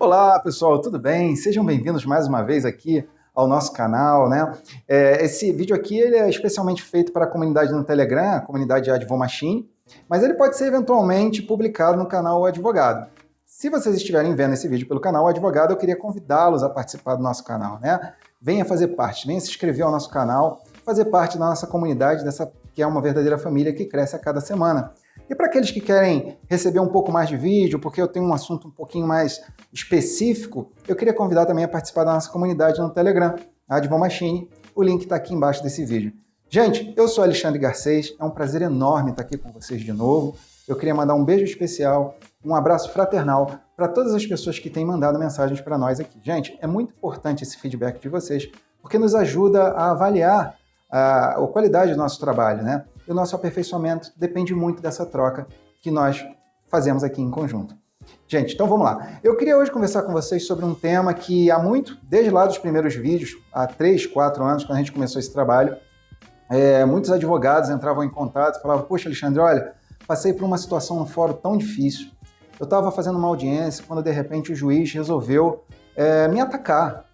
Olá, pessoal, tudo bem? Sejam bem-vindos mais uma vez aqui ao nosso canal, né? Esse vídeo aqui ele é especialmente feito para a comunidade no Telegram, a comunidade Advomachine, mas ele pode ser eventualmente publicado no canal O Advogado. Se vocês estiverem vendo esse vídeo pelo canal O Advogado, eu queria convidá-los a participar do nosso canal, né? Venha fazer parte, venha se inscrever ao nosso canal, fazer parte da nossa comunidade, dessa que é uma verdadeira família que cresce a cada semana. E para aqueles que querem receber um pouco mais de vídeo, porque eu tenho um assunto um pouquinho mais específico, eu queria convidar também a participar da nossa comunidade no Telegram, a Advomachine. O link está aqui embaixo desse vídeo. Gente, eu sou Alexandre Garcês, é um prazer enorme estar aqui com vocês de novo. Eu queria mandar um beijo especial, um abraço fraternal para todas as pessoas que têm mandado mensagens para nós aqui. Gente, é muito importante esse feedback de vocês, porque nos ajuda a avaliar a qualidade do nosso trabalho, né? E o nosso aperfeiçoamento depende muito dessa troca que nós fazemos aqui em conjunto. Gente, então vamos lá. Eu queria hoje conversar com vocês sobre um tema que há muito, desde lá dos primeiros vídeos, há 3, 4 anos, quando a gente começou esse trabalho, muitos advogados entravam em contato e falavam: poxa, Alexandre, olha, passei por uma situação no fórum tão difícil. Eu estava fazendo uma audiência quando, de repente, o juiz resolveu me atacar.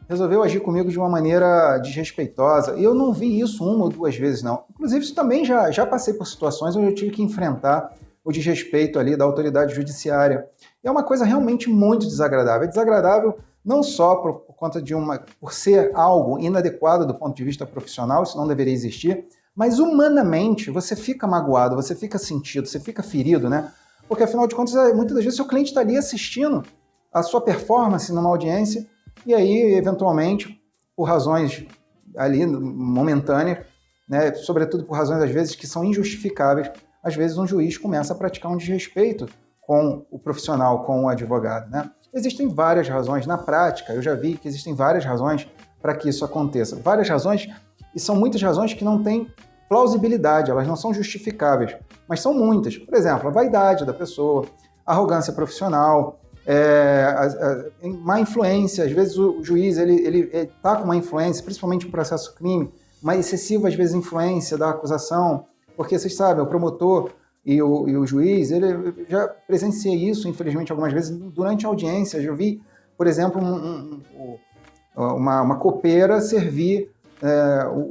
Resolveu agir comigo de uma maneira desrespeitosa. E eu não vi isso 1 ou 2 vezes, não. Inclusive, isso também já passei por situações onde eu tive que enfrentar o desrespeito ali da autoridade judiciária. E é uma coisa realmente muito desagradável. É desagradável não só por conta por ser algo inadequado do ponto de vista profissional, isso não deveria existir, mas humanamente você fica magoado, você fica sentido, você fica ferido, né? Porque, afinal de contas, muitas das vezes o cliente está ali assistindo a sua performance numa audiência. E aí, eventualmente, por razões ali momentâneas, né, sobretudo por razões, às vezes, que são injustificáveis, às vezes um juiz começa a praticar um desrespeito com o profissional, com o advogado, né? Existem várias razões na prática, eu já vi que existem várias razões para que isso aconteça. Várias razões, e são muitas razões que não têm plausibilidade, elas não são justificáveis, mas são muitas. Por exemplo, a vaidade da pessoa, a arrogância profissional, má influência. Às vezes o juiz ele está com uma influência, principalmente no processo crime, uma excessiva, às vezes, influência da acusação, porque vocês sabem, o promotor e o juiz, ele já presenciei isso, infelizmente, algumas vezes durante a audiência. Eu vi, por exemplo, uma copeira servir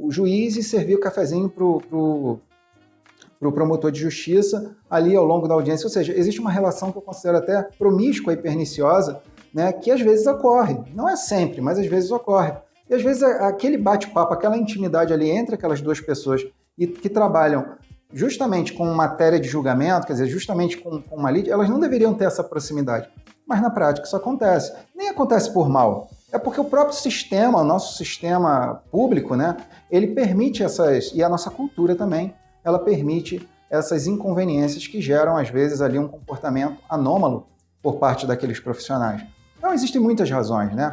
o juiz e servir o cafezinho para o promotor de justiça ali ao longo da audiência. Ou seja, existe uma relação que eu considero até promíscua e perniciosa, né, que às vezes ocorre. Não é sempre, mas às vezes ocorre. E às vezes aquele bate-papo, aquela intimidade ali entre aquelas duas pessoas que trabalham justamente com matéria de julgamento, quer dizer, justamente com uma lide, elas não deveriam ter essa proximidade. Mas na prática isso acontece. Nem acontece por mal. É porque o próprio sistema, o nosso sistema público, né, ele permite e a nossa cultura também, ela permite essas inconveniências que geram, às vezes, ali um comportamento anômalo por parte daqueles profissionais. Então, existem muitas razões, né?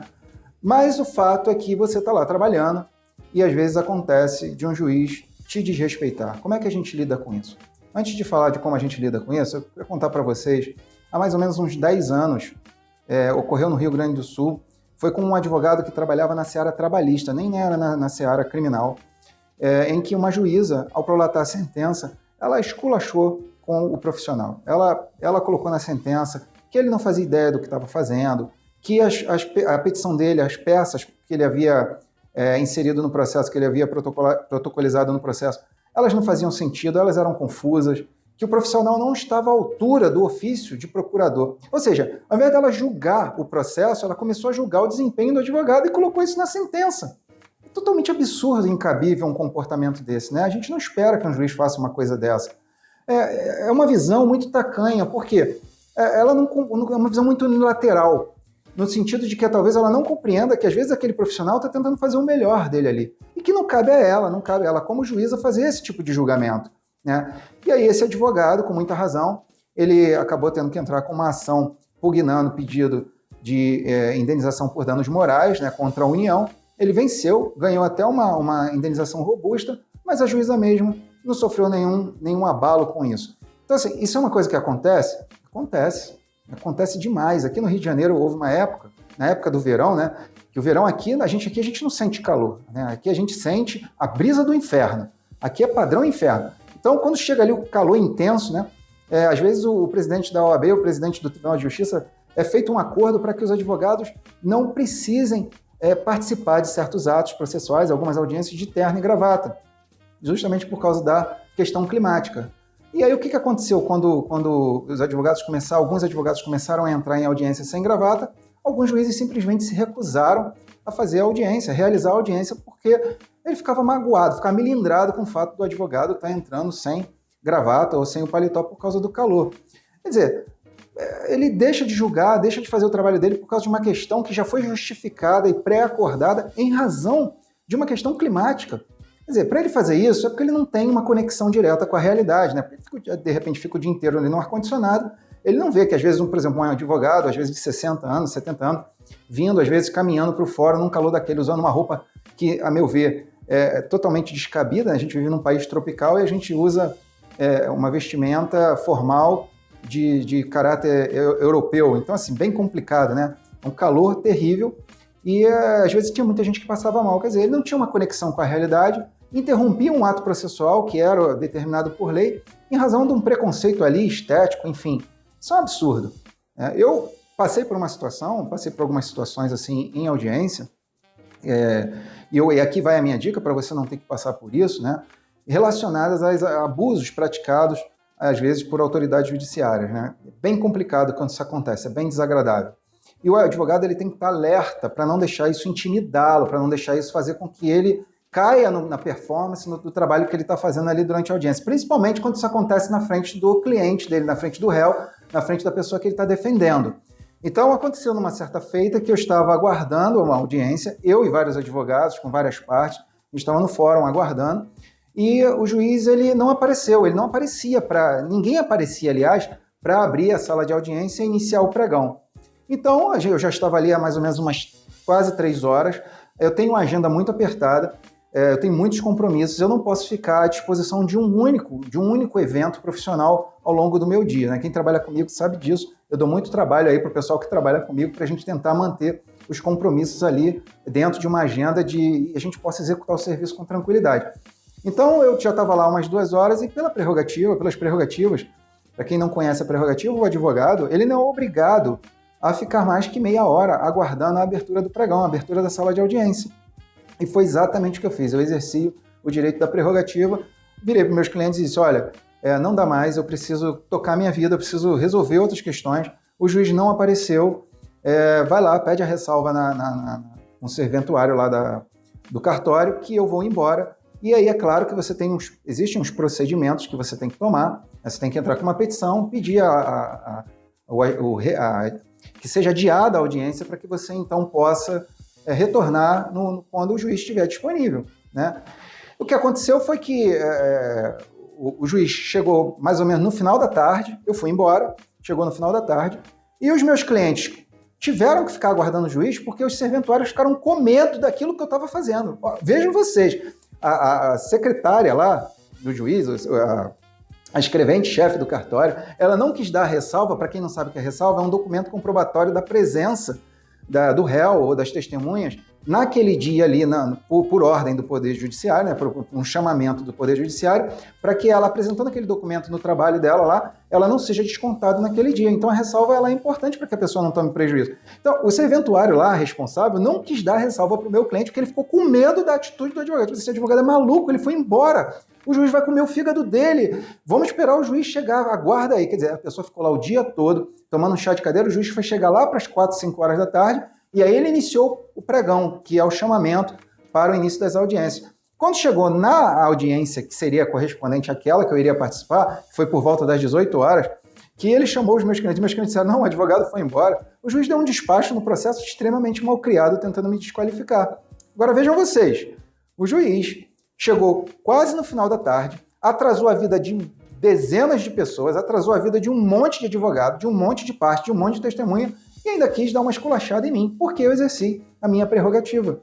Mas o fato é que você está lá trabalhando e, às vezes, acontece de um juiz te desrespeitar. Como é que a gente lida com isso? Antes de falar de como a gente lida com isso, eu quero contar para vocês, há mais ou menos uns 10 anos, ocorreu no Rio Grande do Sul, foi com um advogado que trabalhava na seara trabalhista, nem era na seara criminal, em que uma juíza, ao prolatar a sentença, ela esculachou com o profissional. Ela colocou na sentença que ele não fazia ideia do que estava fazendo, que a petição dele, as peças que ele havia inserido no processo, que ele havia protocolizado no processo, elas não faziam sentido, elas eram confusas, que o profissional não estava à altura do ofício de procurador. Ou seja, ao invés dela julgar o processo, ela começou a julgar o desempenho do advogado e colocou isso na sentença. É totalmente absurdo e incabível um comportamento desse, né? A gente não espera que um juiz faça uma coisa dessa. É uma visão muito tacanha, porque ela não é uma visão muito unilateral, no sentido de que talvez ela não compreenda que às vezes aquele profissional está tentando fazer o melhor dele ali, e que não cabe a ela como juíza fazer esse tipo de julgamento, né? E aí esse advogado, com muita razão, ele acabou tendo que entrar com uma ação pugnando o pedido de indenização por danos morais, né, contra a União. Ele venceu, ganhou até uma indenização robusta, mas a juíza mesmo não sofreu nenhum abalo com isso. Então, assim, isso é uma coisa que acontece? Acontece demais. Aqui no Rio de Janeiro houve uma época, na época do verão, né, que o verão aqui a gente não sente calor, né? Aqui a gente sente a brisa do inferno. Aqui é padrão inferno. Então, quando chega ali o calor intenso, né, às vezes o presidente da OAB, o presidente do Tribunal de Justiça, é feito um acordo para que os advogados não precisem participar de certos atos processuais, algumas audiências de terno e gravata, justamente por causa da questão climática. E aí o que aconteceu quando alguns advogados começaram a entrar em audiência sem gravata? Alguns juízes simplesmente se recusaram a fazer a audiência, a realizar a audiência, porque ele ficava magoado, ficava melindrado com o fato do advogado estar entrando sem gravata ou sem o paletó por causa do calor. Quer dizer, ele deixa de julgar, deixa de fazer o trabalho dele por causa de uma questão que já foi justificada e pré-acordada em razão de uma questão climática. Quer dizer, para ele fazer isso é porque ele não tem uma conexão direta com a realidade, né? Porque de repente fica o dia inteiro ali no ar-condicionado, ele não vê que às vezes, por exemplo, um advogado, às vezes de 60 anos, 70 anos, vindo, às vezes caminhando para o fórum num calor daquele, usando uma roupa que, a meu ver, é totalmente descabida, né? A gente vive num país tropical e a gente usa uma vestimenta formal de caráter europeu. Então, assim, bem complicado, né? Um calor terrível e, às vezes, tinha muita gente que passava mal. Quer dizer, ele não tinha uma conexão com a realidade, interrompia um ato processual que era determinado por lei em razão de um preconceito ali, estético, enfim. Isso é um absurdo. Eu passei por algumas situações assim em audiência, e aqui vai a minha dica para você não ter que passar por isso, né? Relacionadas a abusos praticados, às vezes, por autoridades judiciárias, né? É bem complicado quando isso acontece, é bem desagradável. E o advogado ele tem que estar alerta para não deixar isso intimidá-lo, para não deixar isso fazer com que ele caia na performance do trabalho que ele está fazendo ali durante a audiência, principalmente quando isso acontece na frente do cliente dele, na frente do réu, na frente da pessoa que ele está defendendo. Então, aconteceu numa certa feita que eu estava aguardando uma audiência, eu e vários advogados, com várias partes, estavam no fórum aguardando, e o juiz ele não apareceu, ele não aparecia ninguém aparecia, aliás, para abrir a sala de audiência e iniciar o pregão. Então, eu já estava ali há mais ou menos umas quase 3 horas, eu tenho uma agenda muito apertada, eu tenho muitos compromissos, eu não posso ficar à disposição de um único evento profissional ao longo do meu dia, né? Quem trabalha comigo sabe disso, eu dou muito trabalho aí para o pessoal que trabalha comigo para a gente tentar manter os compromissos ali dentro de uma agenda e a gente possa executar o serviço com tranquilidade. Então eu já estava lá umas 2 horas e pelas prerrogativas, para quem não conhece a prerrogativa, o advogado ele não é obrigado a ficar mais que meia hora aguardando a abertura do pregão, a abertura da sala de audiência. E foi exatamente o que eu fiz. Eu exerci o direito da prerrogativa, virei para meus clientes e disse, olha, não dá mais, eu preciso tocar minha vida, eu preciso resolver outras questões. O juiz não apareceu, vai lá, pede a ressalva no serventuário lá do cartório, que eu vou embora. E aí é claro que existem uns procedimentos que você tem que tomar, você tem que entrar com uma petição, pedir que seja adiada a audiência para que você então possa retornar quando o juiz estiver disponível, né? O que aconteceu foi que o juiz chegou mais ou menos no final da tarde, eu fui embora, chegou no final da tarde, e os meus clientes tiveram que ficar aguardando o juiz porque os serventuários ficaram com medo daquilo que eu estava fazendo. Vejam vocês, a secretária lá do juiz, a escrevente-chefe do cartório, ela não quis dar ressalva. Para quem não sabe o que é ressalva, é um documento comprobatório da presença do réu ou das testemunhas naquele dia ali, por ordem do Poder Judiciário, né, por um chamamento do Poder Judiciário, para que ela, apresentando aquele documento no trabalho dela lá, ela não seja descontada naquele dia. Então a ressalva ela é importante para que a pessoa não tome prejuízo. Então o serventuário lá, responsável, não quis dar ressalva para o meu cliente, porque ele ficou com medo da atitude do advogado. Esse advogado é maluco, ele foi embora. O juiz vai comer o fígado dele. Vamos esperar o juiz chegar, aguarda aí. Quer dizer, a pessoa ficou lá o dia todo, tomando um chá de cadeira, o juiz foi chegar lá para as 4, 5 horas da tarde, e aí ele iniciou o pregão, que é o chamamento para o início das audiências. Quando chegou na audiência, que seria correspondente àquela que eu iria participar, foi por volta das 18 horas, que ele chamou os meus clientes disseram, não, o advogado foi embora. O juiz deu um despacho no processo extremamente mal criado, tentando me desqualificar. Agora vejam vocês, o juiz chegou quase no final da tarde, atrasou a vida de dezenas de pessoas, atrasou a vida de um monte de advogado, de um monte de parte, de um monte de testemunha, e ainda quis dar uma esculachada em mim, porque eu exerci a minha prerrogativa.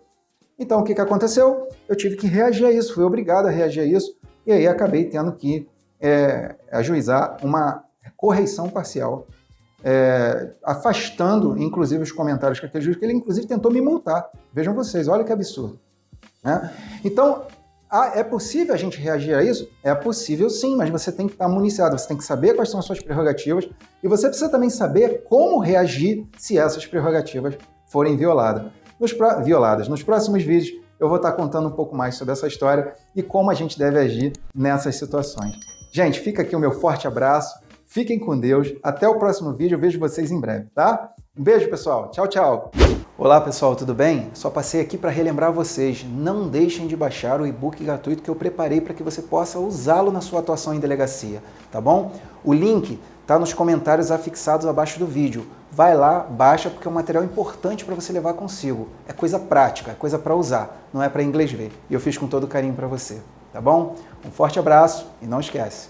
Então, o que aconteceu? Eu tive que reagir a isso, fui obrigado a reagir a isso, e aí acabei tendo que ajuizar uma correição parcial, afastando, inclusive, os comentários que ele inclusive tentou me multar. Vejam vocês, olha que absurdo, né? Então, Ah, é possível a gente reagir a isso? É possível sim, mas você tem que estar municiado, você tem que saber quais são as suas prerrogativas e você precisa também saber como reagir se essas prerrogativas forem violadas. Nos próximos vídeos eu vou estar contando um pouco mais sobre essa história e como a gente deve agir nessas situações. Gente, fica aqui o meu forte abraço, fiquem com Deus, até o próximo vídeo, eu vejo vocês em breve, tá? Um beijo, pessoal, tchau, tchau! Olá, pessoal, tudo bem? Só passei aqui para relembrar vocês, não deixem de baixar o e-book gratuito que eu preparei para que você possa usá-lo na sua atuação em delegacia, tá bom? O link está nos comentários afixados abaixo do vídeo. Vai lá, baixa, porque é um material importante para você levar consigo. É coisa prática, é coisa para usar, não é para inglês ver. E eu fiz com todo carinho para você, tá bom? Um forte abraço e não esquece,